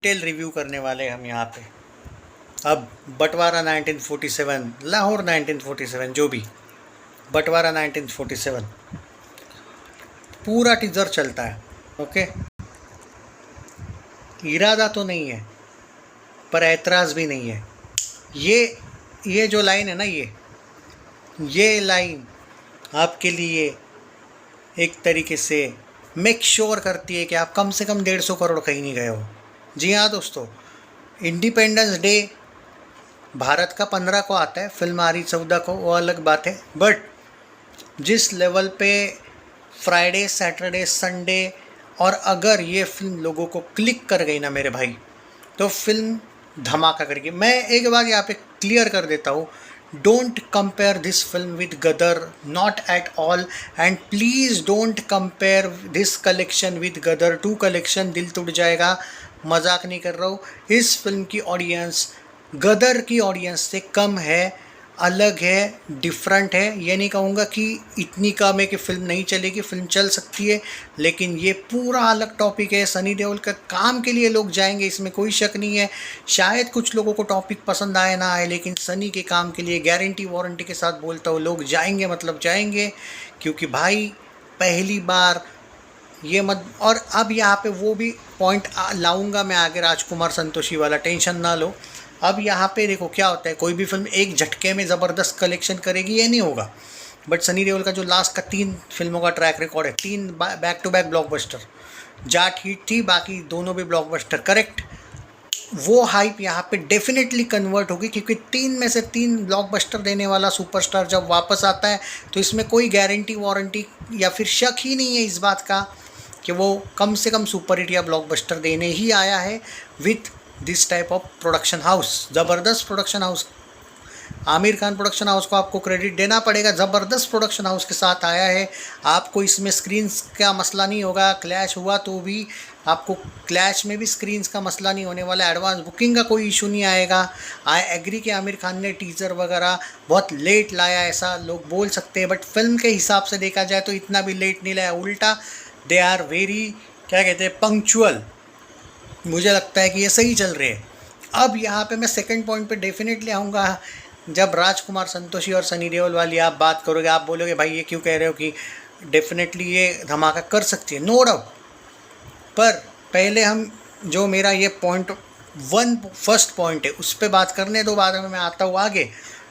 Detail review करने वाले हम यहाँ पे। अब बंटवारा 1947, लाहौर 1947, जो भी, बंटवारा 1947 पूरा टीज़र चलता है। ओके, इरादा तो नहीं है पर ऐतराज़ भी नहीं है। ये जो लाइन है ना, ये लाइन आपके लिए एक तरीके से मेक श्योर करती है कि आप कम से कम 150 करोड़ कहीं नहीं गए हो। जी हाँ दोस्तों, इंडिपेंडेंस डे भारत का 15 को आता है, फिल्म आ रही 14 को, वो अलग बात है। बट जिस लेवल पे फ्राइडे, सैटरडे, संडे, और अगर ये फिल्म लोगों को क्लिक कर गई ना मेरे भाई, तो फिल्म धमाका करेगी। मैं एक बार यहाँ पे क्लियर कर देता हूँ, don't compare this film with Gadar, not at all. And please don't compare this collection with Gadar 2 collection, दिल टूट जाएगा। मजाक नहीं कर रहा हूँ। इस फिल्म की ऑडियंस गदर की ऑडियंस से कम है, अलग है, डिफरेंट है। ये नहीं कहूँगा कि इतनी कम है कि फ़िल्म नहीं चलेगी, फ़िल्म चल सकती है, लेकिन ये पूरा अलग टॉपिक है। सनी देओल का काम के लिए लोग जाएंगे, इसमें कोई शक नहीं है। शायद कुछ लोगों को टॉपिक पसंद आए ना आए, लेकिन सनी के काम के लिए गारंटी वारंटी के साथ बोलता हूँ, लोग जाएंगे मतलब जाएंगे। क्योंकि भाई पहली बार ये मत, और अब यहाँ पे वो भी पॉइंट लाऊंगा मैं आगे, राजकुमार संतोषी वाला, टेंशन ना लो। अब यहाँ पे देखो क्या होता है, कोई भी फिल्म एक झटके में ज़बरदस्त कलेक्शन करेगी, ये नहीं होगा। बट सनी देओल का जो लास्ट का 3 फिल्मों का ट्रैक रिकॉर्ड है, 3 back to back blockbuster, Jaat hit थी, बाकी दोनों भी ब्लॉकबस्टर, करेक्ट। वो हाइप यहाँ पे डेफिनेटली कन्वर्ट होगी, क्योंकि 3 में से 3 ब्लॉकबस्टर देने वाला सुपरस्टार जब वापस आता है तो इसमें कोई गारंटी वारंटी या फिर शक ही नहीं है इस बात का कि वो कम से कम सुपर हिट या ब्लॉकबस्टर देने ही आया है with this type of production house. ज़बरदस्त production house, Aamir Khan production house को आपको क्रेडिट देना पड़ेगा, ज़बरदस्त प्रोडक्शन हाउस के साथ आया है। आपको इसमें स्क्रीन्स का मसला नहीं होगा, क्लैश हुआ तो भी आपको क्लैश में भी स्क्रीन्स का मसला नहीं होने वाला, एडवांस बुकिंग का कोई इशू नहीं आएगा। आई एग्री कि आमिर खान ने टीज़र वगैरह बहुत लेट लाया, ऐसा लोग बोल सकते हैं, बट फिल्म के हिसाब से देखा जाए तो इतना भी लेट नहीं लाया, उल्टा दे आर वेरी, क्या कहते हैं, पंक्चुअल। मुझे लगता है कि ये सही चल रहे हैं। अब यहाँ पे मैं सेकंड पॉइंट पे डेफिनेटली आऊँगा। जब राजकुमार संतोषी और सनी देओल वाली आप बात करोगे, आप बोलोगे भाई ये क्यों कह रहे हो कि डेफिनेटली ये धमाका कर सकती है, नो डाउट। पर पहले हम जो मेरा ये फर्स्ट पॉइंट है उस पर बात करने दो, बाद में मैं आता हूँ आगे।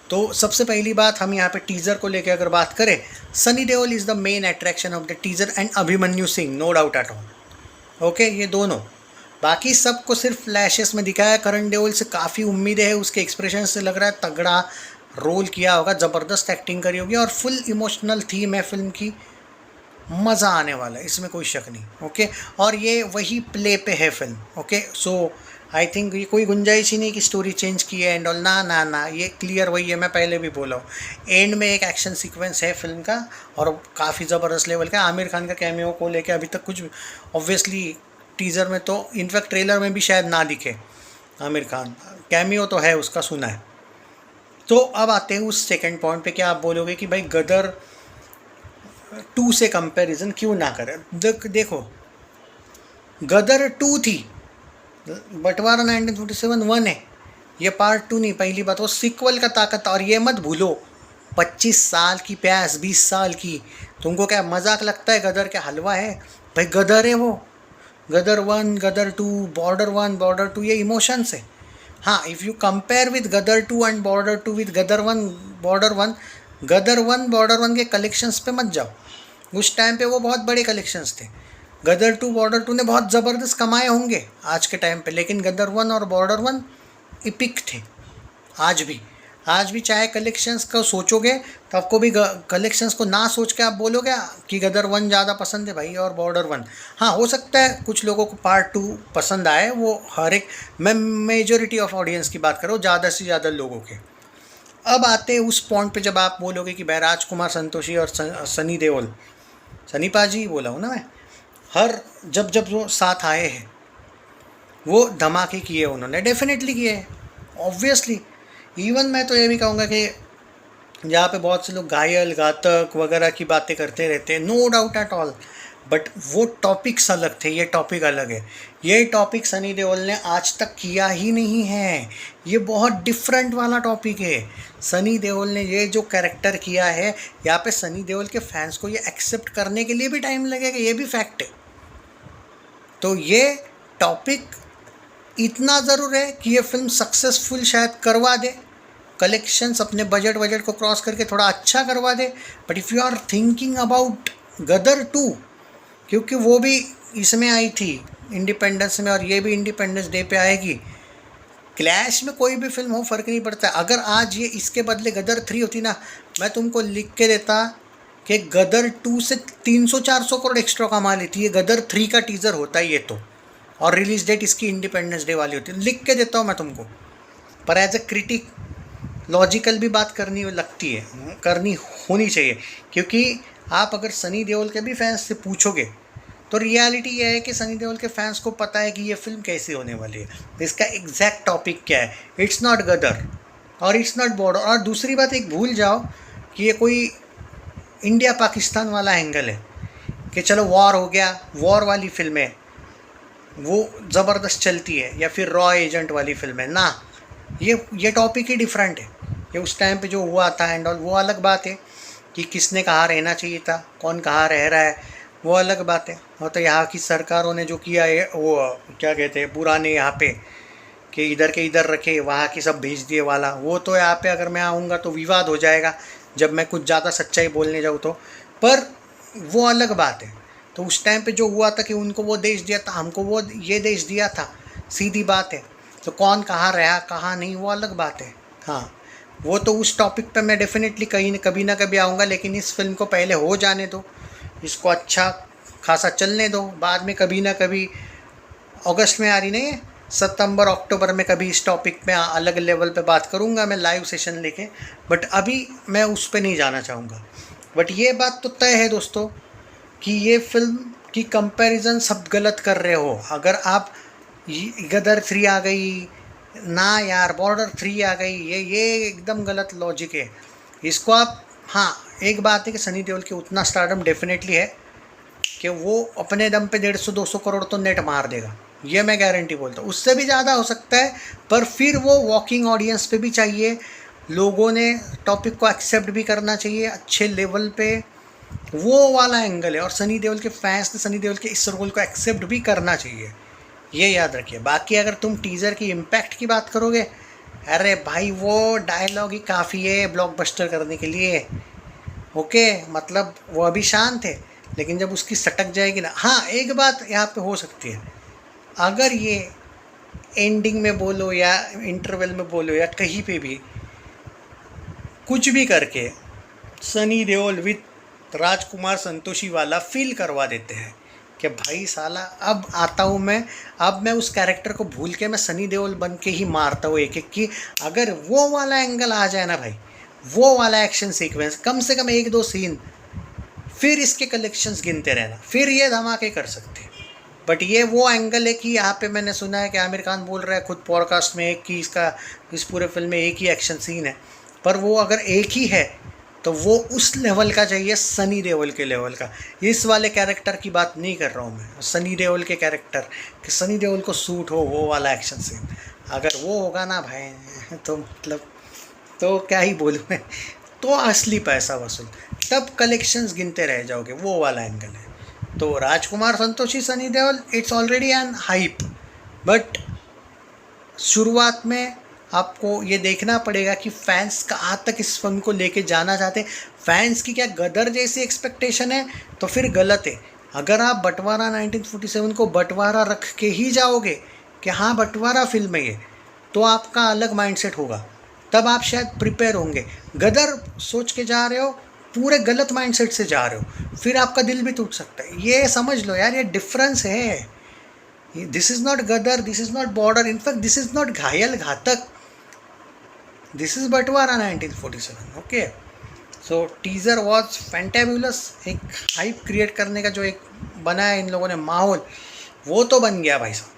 तो सबसे पहली बात, हम यहाँ पे टीज़र को लेकर अगर बात करें, Sunny Deol is the main attraction of the teaser and Abhimanyu Singh, no doubt at all. Okay, ये दोनों, बाकी सबको सिर्फ फ्लैशेस में दिखाया। करण देओल से काफ़ी उम्मीदें है, उसके एक्सप्रेशन से लग रहा है तगड़ा रोल किया होगा, ज़बरदस्त एक्टिंग करी होगी, और फुल इमोशनल थीम है फिल्म की, मज़ा आने वाला है, इसमें कोई शक नहीं। ओके, और ये वही प्ले पे है film. Okay, so I think ये कोई गुंजाइश ही नहीं कि स्टोरी चेंज की है एंड ऑल, ना ना ना, ये क्लियर वही है, मैं पहले भी बोला हूँ। एंड में एक एक्शन सीक्वेंस है फिल्म का, और काफ़ी ज़बरदस्त लेवल का। आमिर खान का कैमियो को लेके अभी तक कुछ, ऑब्वियसली टीज़र में तो, इनफैक्ट ट्रेलर में भी शायद ना दिखे आमिर खान, कैमियो तो है उसका, सुना है। तो अब आते हैं उस सेकंड पॉइंट पे, क्या आप बोलोगे कि भाई गदर 2 से कंपैरिजन क्यों ना करें। देखो, गदर 2 थी, बंटवारा 1947 1 है, ये पार्ट 2 नहीं। पहली बात, वो सीक्वल का ताकत, और ये मत भूलो 25 साल की प्यास, 20 साल की, तुमको क्या मजाक लगता है गदर क्या हलवा है भाई? गदर है वो, गदर 1, गदर 2, बॉर्डर 1, बॉर्डर 2, ये इमोशंस है। हाँ, if you compare with Gadar 2 and Border 2 with Gadar 1, Border 1, Gadar 1 Border 1 के कलेक्शंस पे मत जाओ, उस टाइम पे वो बहुत बड़े कलेक्शंस थे। गदर 2, बॉर्डर 2 ने बहुत ज़बरदस्त कमाए होंगे आज के टाइम पे, लेकिन गदर 1 और बॉर्डर 1 इपिक थे। आज भी चाहे कलेक्शंस को सोचोगे तो आपको भी कलेक्शंस को ना सोच के आप बोलोगे कि गदर 1 ज़्यादा पसंद है भाई और बॉर्डर 1। हाँ, हो सकता है कुछ लोगों को पार्ट 2 पसंद आए, वो हर एक, मैं मेजॉरिटी ऑफ ऑडियंस की बात कर रहा हूँ, ज़्यादा से ज़्यादा लोगों के। अब आते हैं उस पॉइंट पे जब आप बोलोगे कि भाई राजकुमार संतोषी और सनी देओल, सनी पाजी बोला हूँ ना मैं, हर जब वो साथ आए हैं वो धमाके किए उन्होंने, डेफिनेटली किए हैं, ऑब्वियसली। इवन मैं तो ये भी कहूँगा कि जहाँ पे बहुत से लोग घायल, घातक वगैरह की बातें करते रहते हैं, no doubt at all, but वो टॉपिक्स अलग थे, ये टॉपिक अलग है। ये टॉपिक सनी देओल ने आज तक किया ही नहीं है। ये बहुत डिफरेंट वाला टॉपिक है। सनी देओल ने ये जो कैरेक्टर किया है, यहाँ पे सनी देओल के फैंस को ये एक्सेप्ट करने के लिए भी टाइम लगेगा, ये भी फैक्ट है। तो ये टॉपिक इतना ज़रूर है कि ये फिल्म सक्सेसफुल शायद करवा दे, कलेक्शंस अपने बजट को क्रॉस करके थोड़ा अच्छा करवा दे। But if you are thinking about Gadar 2, क्योंकि वो भी इसमें आई थी इंडिपेंडेंस में, और ये भी इंडिपेंडेंस डे पे आएगी। क्लैश में कोई भी फिल्म हो फ़र्क नहीं पड़ता। अगर आज ये इसके बदले गदर 3 होती ना, मैं तुमको लिख के देता कि गदर 2 से 300-400 करोड़ एक्स्ट्रा कमा लेती है। गदर 3 का टीज़र होता है ये तो, और रिलीज़ डेट इसकी इंडिपेंडेंस डे वाली होती है। लिख के देता हूँ मैं तुमको। पर एज ए क्रिटिक लॉजिकल भी बात करनी लगती है, करनी होनी चाहिए। क्योंकि आप अगर सनी देओल के भी फैंस से पूछोगे तो रियलिटी ये है कि सनी देओल के फैंस को पता है कि ये फिल्म कैसी होने वाली है, इसका एग्जैक्ट टॉपिक क्या है। इट्स नॉट गदर और इट्स नॉट बॉर्डर। और दूसरी बात एक भूल जाओ कि ये कोई इंडिया पाकिस्तान वाला एंगल है कि चलो वॉर हो गया, वॉर वाली फिल्में वो ज़बरदस्त चलती है, या फिर रॉ एजेंट वाली फिल्में ना। ये टॉपिक ही डिफरेंट है। ये उस टाइम पे जो हुआ था एंड ऑल, वो अलग बात है कि किसने कहाँ रहना चाहिए था, कौन कहाँ रह रहा है, वो अलग बात है। और तो यहाँ की सरकारों ने जो किया है, वो क्या कहते हैं पुराने यहाँ पे कि इधर के इधर रखे, वहाँ की सब भेज दिए वाला, वो तो यहाँ पे अगर मैं आऊँगा तो विवाद हो जाएगा जब मैं कुछ ज़्यादा सच्चाई बोलने जाऊँ तो। पर वो अलग बात है। तो उस टाइम पे जो हुआ था कि उनको वो देश दिया था, हमको वो ये देश दिया था, सीधी बात है। तो कौन कहाँ रहा कहाँ नहीं, वो अलग बात है। हाँ, वो तो उस टॉपिक पे मैं डेफिनेटली कभी ना कभी आऊँगा। लेकिन इस फिल्म को पहले हो जाने दो, इसको अच्छा खासा चलने दो। बाद में कभी ना कभी, अगस्त में आ रही नहीं है, सितंबर अक्टूबर में कभी इस टॉपिक पे अलग लेवल पे बात करूँगा मैं, लाइव सेशन लेके। बट अभी मैं उस पर नहीं जाना चाहूँगा। बट ये बात तो तय है दोस्तों कि ये फिल्म की कंपैरिजन सब गलत कर रहे हो। अगर आप गदर 3 आ गई ना यार, बॉर्डर 3 आ गई, ये एकदम गलत लॉजिक है। इसको आप, हाँ एक बात है कि सनी देओल की उतना स्टारडम डेफिनेटली है कि वो अपने दम पे 150-200 करोड़ तो नेट मार देगा, ये मैं गारंटी बोलता हूँ। उससे भी ज़्यादा हो सकता है, पर फिर वो वॉकिंग ऑडियंस पे भी चाहिए। लोगों ने टॉपिक को एक्सेप्ट भी करना चाहिए अच्छे लेवल पे, वो वाला एंगल है। और सनी देओल के फैंस ने सनी देओल के इस रोल को एक्सेप्ट भी करना चाहिए, ये याद रखिए। बाकी अगर तुम टीज़र की इम्पैक्ट की बात करोगे, अरे भाई वो डायलॉग ही काफ़ी है ब्लॉकबस्टर करने के लिए। ओके, मतलब वो अभी शांत है, लेकिन जब उसकी सटक जाएगी ना। हाँ, एक बात यहाँ पे हो सकती है, अगर ये एंडिंग में बोलो या इंटरवल में बोलो या कहीं पे भी कुछ भी करके सनी देओल विथ राजकुमार संतोषी वाला फील करवा देते हैं कि भाई साला अब आता हूँ मैं, अब मैं उस कैरेक्टर को भूल के मैं सनी देओल बन के ही मारता हूँ एक एक की। अगर वो वाला एंगल आ जाए ना भाई, वो वाला एक्शन सीक्वेंस, कम से कम 1-2 सीन, फिर इसके कलेक्शंस गिनते रहना, फिर ये धमाके कर सकते हैं। बट ये वो एंगल है कि यहाँ पे मैंने सुना है कि आमिर खान बोल रहा है खुद पॉडकास्ट में कि इसका इस पूरे फिल्म में एक ही एक्शन सीन है। पर वो अगर एक ही है तो वो उस लेवल का चाहिए, सनी देओल के लेवल का। इस वाले कैरेक्टर की बात नहीं कर रहा हूँ मैं, सनी देओल के कैरेक्टर, कि सनी देओल को सूट हो वो वाला एक्शन सीन। अगर वो होगा ना भाई तो मतलब तो क्या ही बोलूँ मैं, तो असली पैसा वसूल, तब कलेक्शंस गिनते रह जाओगे, वो वाला एंगल है। तो Rajkumar Santoshi Sunny Deol, it's already an hype. But शुरुआत में आपको ये देखना पड़ेगा कि फैंस कहाँ तक इस फिल्म को लेके जाना चाहते हैं। फैंस की क्या गदर जैसी एक्सपेक्टेशन है तो फिर गलत है। अगर आप बंटवारा 1947 को बंटवारा रख के ही जाओगे कि हाँ बंटवारा फिल्म है ये, तो आपका अलग माइंडसेट होगा, तब आप शायद प्रिपेयर होंगे। गदर सोच के जा रहे हो, पूरे गलत माइंडसेट से जा रहे हो, फिर आपका दिल भी टूट सकता है। ये समझ लो यार, ये डिफरेंस है। This is not Gadar, this is not Border, in fact this is not Ghayal Ghatak, this is Bantwara 1947। Okay, so teaser was fantabulous. एक हाइप क्रिएट करने का जो एक बना है इन लोगों ने माहौल, वो तो बन गया भाई साहब।